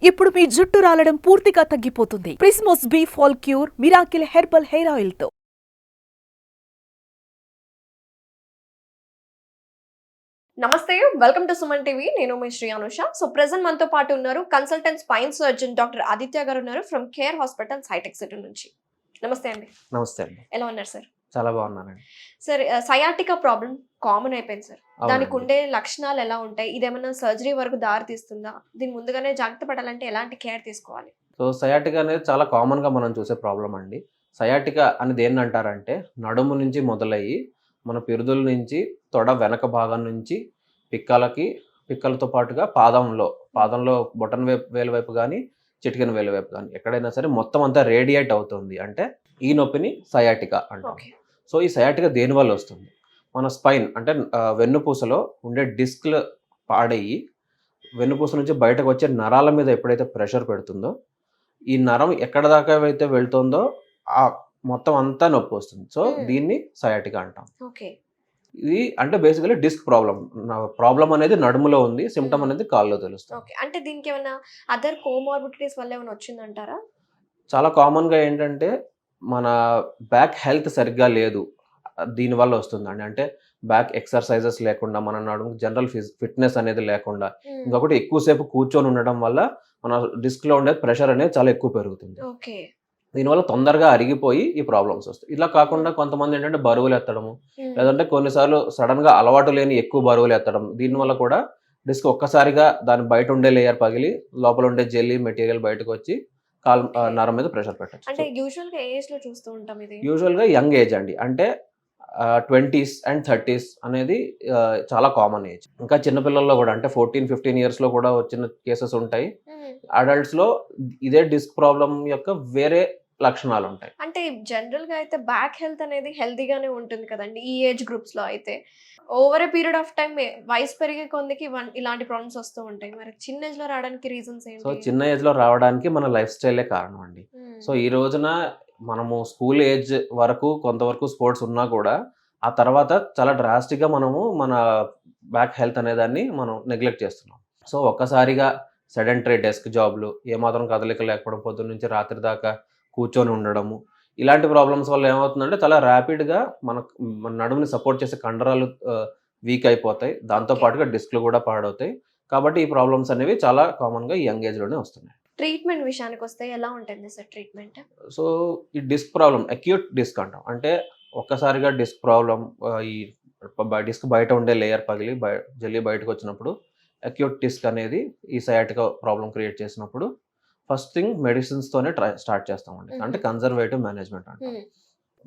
ఇప్పుడు మీ జుట్టు రాలడం పూర్తిగా తగ్గిపోతుంది. ప్రిస్మోస్ బీ fall cure miracle herbal hair oil తో. నమస్తే, వెల్కమ్ టు సుమన్ టీవీ. నేను మీ శ్రీ అనుష. సో ప్రెసెంట్ మనతో పాటు ఉన్నారు consultant spine surgeon doctor Aditya గారు ఉన్నారు ఫ్రమ్ కేర్ హాస్పిటల్ హైటెక్ సిటీ నుంచి. నమస్తే అండి. నమస్తే అండి. ఎలా ఉన్నారు సార్? చాలా బాగున్నానండి. సార్, సయాటికా ప్రాబ్లం కామన్ అయిపోయింది సార్. దానికి అవునండి. ఉండే లక్షణాలు ఎలా ఉంటాయి? ఇదేమన్నా సర్జరీ వరకు దారి తీస్తుందా? దీని ముందుగానే జాగ్రత్త పడాలంటే ఎలాంటి కేర్ తీసుకోవాలి? సో సయాటికా అనేది చాలా కామన్గా మనం చూసే ప్రాబ్లం అండి. సయాటికా అనేది ఏంటంటారంటే నడుము నుంచి మొదలయ్యి మన పిరుదుల నుంచి తొడ వెనక భాగం నుంచి పిక్కలతో పాటుగా పాదంలో బొటన్ వేలు వైపు కానీ చిటికెన వేలు వైపు కానీ ఎక్కడైనా సరే మొత్తం అంతా రేడియేట్ అవుతుంది అంటే ఈ నొప్పిని సయాటికా అంటాం. ఓకే. సో ఈ సయాటికా దేనివల్ల వస్తుంది? మన స్పైన్ అంటే వెన్నుపూసలో ఉండే డిస్క్లు పాడయ్యి వెన్నుపూస నుంచి బయటకు వచ్చే నరాల మీద ఎప్పుడైతే ప్రెషర్ పెడుతుందో ఈ నరం ఎక్కడ దాకా అయితే వెళ్తుందో ఆ మొత్తం అంతా నొప్పి వస్తుంది. సో దీన్ని సయాటికా అంటాం. ఓకే. ఇది అంటే బేసికలీ డిస్క్ ప్రాబ్లం అనేది నడుములో ఉంది, సిమ్టమ్ అనేది కాల్లో తెలుస్తుంది. ఓకే. అంటే దీనికి ఏమైనా అదర్ కోమార్బిడిటీస్ వల్ల ఏమైనా వచ్చిందంటారా? చాలా కామన్గా ఏంటంటే మన బ్యాక్ హెల్త్ సరిగ్గా లేదు, దీనివల్ల వస్తుందండి. అంటే బ్యాక్ ఎక్సర్సైజెస్ లేకుండా మన నడుము జనరల్ ఫిట్నెస్ అనేది లేకుండా, ఇంకొకటి ఎక్కువసేపు కూర్చొని ఉండడం వల్ల మన డిస్క్లో ఉండే ప్రెషర్ అనేది చాలా ఎక్కువ పెరుగుతుంది. ఓకే. దీనివల్ల తొందరగా అరిగిపోయి ఈ ప్రాబ్లమ్స్ వస్తాయి. ఇలా కాకుండా కొంతమంది ఏంటంటే బరువులు ఎత్తడము, లేదంటే కొన్నిసార్లు సడన్గా అలవాటు లేని ఎక్కువ బరువులు ఎత్తడం, దీనివల్ల కూడా డిస్క్ ఒక్కసారిగా దాని బయట ఉండే లేయర్ పగిలి లోపల ఉండే జెల్లీ మెటీరియల్ బయటకు వచ్చి నరం మీద ప్రెషర్ పెట్టచ్చు. అంటే యూజువల్ గా ఏజ్ లో చూస్తూ ఉంటాం ఇది. యూజువల్గా యంగ్ ఏజ్ అండి, అంటే 20s and 30s అనేది చాలా కామన్ ఏజ్. ఇంకా చిన్నపిల్లల్లో కూడా అంటే 14-15 ఇయర్స్లో కూడా వచ్చిన కేసెస్ ఉంటాయి. అడల్ట్స్లో ఇదే డిస్క్ ప్రాబ్లం యొక్క వేరే లక్షణాలు ఉంటాయి. అంటే జనరల్ గా అయితే బ్యాక్ హెల్త్ అనేది హెల్తీగానే ఉంటుంది కదండి ఈ ఏజ్ గ్రూప్స్ లో. అయితే over a period of time వయసు పెరిగే కొందికి ఇలాంటి ప్రాబ్లమ్స్ వస్తూ ఉంటాయి. మరి చిన్న ఏజ్ లో రావడానికి రీజన్స్ సో ఏంటి? చిన్న ఏజ్లో రావడానికి మన లైఫ్ స్టైలే కారణం అండి. సో ఈ రోజున మనము స్కూల్ ఏజ్ వరకు కొంతవరకు స్పోర్ట్స్ ఉన్నా కూడా ఆ తర్వాత చాలా డ్రాస్టిక్గా మనము మన బ్యాక్ హెల్త్ అనేదాన్ని మనం నెగ్లెక్ట్ చేస్తున్నాం. సో ఒక్కసారిగా సెడెంటరీ డెస్క్ జాబ్లు, ఏమాత్రం కదలిక లేకపోవడం, పొద్దున్న నుంచి రాత్రి దాకా కూర్చొని ఉండడము, ఇలాంటి ప్రాబ్లమ్స్ వల్ల ఏమవుతుందంటే చాలా ర్యాపిడ్గా మన నడుముని సపోర్ట్ చేసే కండరాలు వీక్ అయిపోతాయి, దాంతోపాటుగా డిస్క్లు కూడా పాడవుతాయి. కాబట్టి ఈ ప్రాబ్లమ్స్ అనేవి చాలా కామన్గా ఈ యంగ్ ఏజ్లోనే వస్తున్నాయి. ట్రీట్మెంట్ విషయానికి వస్తే ఎలా ఉంటుంది సార్ ట్రీట్మెంట్? సో ఈ డిస్క్ ప్రాబ్లం అక్యూట్ డిస్క్ అంటాం. అంటే ఒక్కసారిగా డిస్క్ ప్రాబ్లం, ఈ డిస్క్ బయట ఉండే లేయర్ పగిలి జెల్లీ బయటకు వచ్చినప్పుడు అక్యూట్ డిస్క్ అనేది ఈ సయాటికా ప్రాబ్లం క్రియేట్ చేసినప్పుడు ఫస్ట్ థింగ్ మెడిసిన్స్తోనే స్టార్ట్ చేస్తామండి. అంటే కన్జర్వేటివ్ మేనేజ్మెంట్ అంటాం.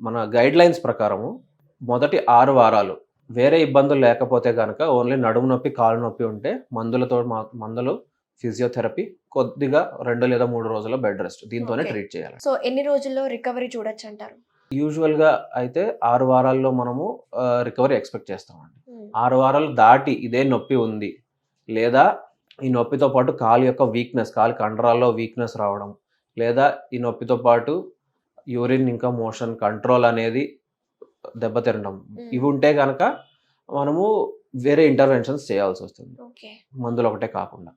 మన గైడ్ లైన్స్ ప్రకారము మొదటి 6 వారాలు వేరే ఇబ్బందులు లేకపోతే కనుక ఓన్లీ నడుము నొప్పి కాలు నొప్పి ఉంటే మందులు ఫిజియోథెరపీ, కొద్దిగా 2 లేదా 3 రోజుల బెడ్ రెస్ట్, దీంతోనే ట్రీట్ చేయాలి. సో ఎన్ని రోజుల్లో రికవరీ చూడొచ్చు అంటారు? యూజువల్గా అయితే 6 వారాల్లో మనము రికవరీ ఎక్స్పెక్ట్ చేస్తామండి. 6 వారాలు దాటి ఇదే నొప్పి ఉంది, లేదా ఈ నొప్పితో పాటు కాలు యొక్క వీక్నెస్, కాలు కండరాల్లో వీక్నెస్ రావడం, లేదా ఈ నొప్పితో పాటు యూరిన్ ఇంకా మోషన్ కంట్రోల్ అనేది దెబ్బతినడం, ఇవి ఉంటే కనుక మనము వేరే ఇంటర్వెన్షన్స్ చేయాల్సి వస్తుంది, మందులు ఒకటే కాకుండా.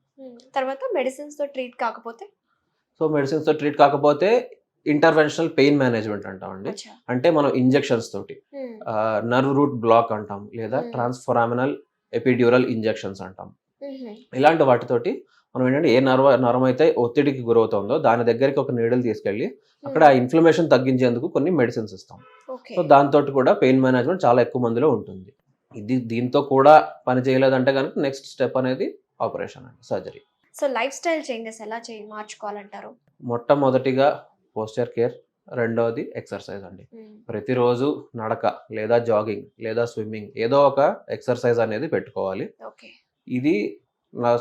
తర్వాత మెడిసిన్స్ తో ట్రీట్ కాకపోతే? సో మెడిసిన్స్తో ట్రీట్ కాకపోతే ఇంటర్వెన్షనల్ పెయిన్ మేనేజ్మెంట్ అంటామండి. అంటే మనం ఇంజెక్షన్స్ తోటి నర్వ్ రూట్ బ్లాక్ అంటాం, లేదా ట్రాన్స్ఫొరామినల్ ఎపిడ్యూరల్ ఇంజెక్షన్స్ అంటాం. ఇలాంటి వాటితోటి మనం ఏంటంటే ఏ నరం అయితే ఒత్తిడికి గురవుతుందో దాని దగ్గరికి ఒక నీడిల్ తీసుకెళ్ళి అక్కడ ఆ ఇన్ఫ్లమేషన్ తగ్గించేందుకు కొన్ని మెడిసిన్స్ ఇస్తాం. సో దాంతో కూడా పెయిన్ మేనేజ్మెంట్ చాలా ఎక్కువ మందిలో ఉంటుంది. దీంతో కూడా పని చేయలేదంటే కనుక నెక్స్ట్ స్టెప్ అనేది ఆపరేషన్ అండి, surgery. So life style changes ఎలా మార్చుకోవాలంటారు? మొట్టమొదటిగా పోస్చర్ కేర్, రెండవది ఎక్సర్సైజ్ అండి. ప్రతిరోజు నడక లేదా జాగింగ్ లేదా స్విమ్మింగ్, ఏదో ఒక ఎక్సర్సైజ్ అనేది పెట్టుకోవాలి. ఇది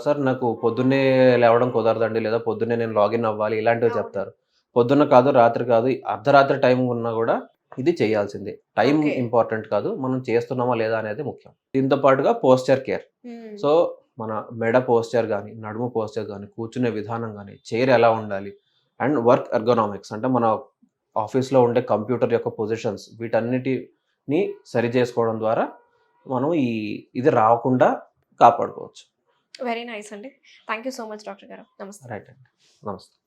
సార్ నాకు పొద్దున్నే లేవడం కుదరదండి, లేదా పొద్దున్నే నేను లాగిన్ అవ్వాలి, ఇలాంటివి చెప్తారు. పొద్దున్న కాదు, రాత్రి కాదు, అర్ధరాత్రి టైం ఉన్నా కూడా ఇది చేయాల్సిందే. టైం ఇంపార్టెంట్ కాదు, మనం చేస్తున్నామా లేదా అనేది ముఖ్యం. దీంతో పాటుగా పోస్చర్ కేర్. సో మన మెడ పోస్చర్ కానీ, నడుము పోస్చర్ కానీ, కూర్చునే విధానం కానీ, చైర్ ఎలా ఉండాలి, అండ్ వర్క్ ఎర్గోనామిక్స్ అంటే మన ఆఫీస్లో ఉండే కంప్యూటర్ యొక్క పొజిషన్స్, వీటన్నిటిని సరి చేసుకోవడం ద్వారా మనం ఇది రాకుండా కాపాడుకోవచ్చు. వెరీ నైస్ అండి. Thank you so much doctor గారు. నమస్తే. రైట్ అండి. నమస్తే.